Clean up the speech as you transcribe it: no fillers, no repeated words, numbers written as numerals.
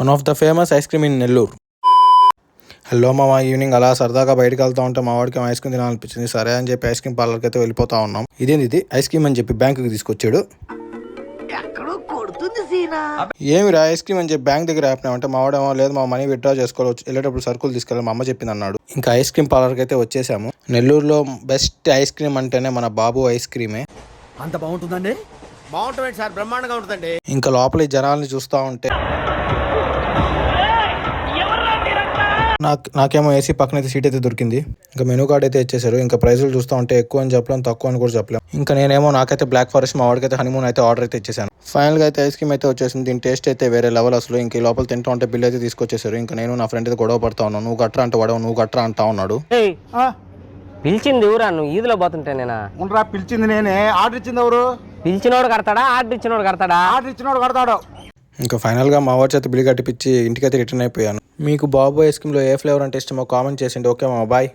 One of the famous ice cream in Nellore. Hello మామ, evening అలా సరదాగా బయటకు వెళ్తా ఉంటే మా వాడికి ఐస్ క్రీమ్ తినాలనిపించింది. సరే అని చెప్పి ఐస్ క్రీమ్ పార్లర్కి అయితే వెళ్ళిపోతా ఉన్నాం. ఇది ఐస్ క్రీమ్ అని చెప్పి బ్యాంకుకి తీసుకొచ్చాడు. ఏమిరా ఐస్ క్రీమ్ అని చెప్పి బ్యాంక్ దగ్గర ఆపినామంటే మా వాడేమో లేదు, మా మనీ విత్డ్రా చేసుకోవచ్చు, వెళ్ళేటప్పుడు సరుకులు తీసుకెళ్ళి మా అమ్మ చెప్పింది అన్నాడు. ఇంకా ఐస్ క్రీమ్ పార్లర్కి అయితే వచ్చేసాము. నెల్లూరులో బెస్ట్ ఐస్ క్రీమ్ అంటేనే మన బాబు ఐస్ క్రీమే. అంత బాగుంటుందండి? బాగుంటుంది సార్, బ్రహ్మాండంగా ఉంటుందండి. ఇంకా లోపల ఈ జనాల్ని చూస్తూ ఉంటే నాకేమో ఏసీ పక్కన అయితే సీట్ అయితే దొరికింది. ఇంకా మెనూ కార్డ్ అయితే ఇచ్చేసారు. ఇంకా ప్రైజులు చూస్తూ ఉంటే ఎక్కువ అని చెప్పలేం, తక్కువ అని కూడా చెప్పలేం. ఇంకా నేనేమో నాకైతే బ్లాక్ ఫారెస్ట్, మా వాడికైతే హనీమూన్ అయితే ఆర్డర్ అయితే ఇచ్చేసాను. ఫైనల్గా అయితే ఐస్ క్రీమ్ అయితే వచ్చేసింది. దీని టేస్ట్ అయితే వేరే లెవెల్ అసలు. ఇంకా ఈ లోపల తింటూ ఉంటే బిల్ అయితే తీసుకొచ్చేసారు. ఇంకా నేను నా ఫ్రెండ్ అయితే గొడవ పడతా ఉన్నాను. నువ్వు గట్రా అంటే వాడవు, నువ్వు గట్రా అంటా ఉన్నాడు. పిలిచింది ఊరా, నువ్వు ఈదులో పోతుంటే నేనా? ఉండరా, పిలిచింది నేనే. ఆర్డర్ ఇచ్చింది ఎవరు? పిలిచినోడు కడతాడా, ఆర్డర్ ఇచ్చినోడు కడతాడా? ఆర్డర్ ఇచ్చినోడు కడతాడు. ఇంకా ఫైనల్గా మా వాడి చేత బిల్లు కట్టిపించి ఇంటికైతే రిటర్న్ అయిపోయాను. మీకు బాబు ఐస్ క్రీమ్లో ఏ ఫ్లేవర్ అంటే ఇష్టమో కామెంట్ చేసిండి. ఓకే మా బాయ్.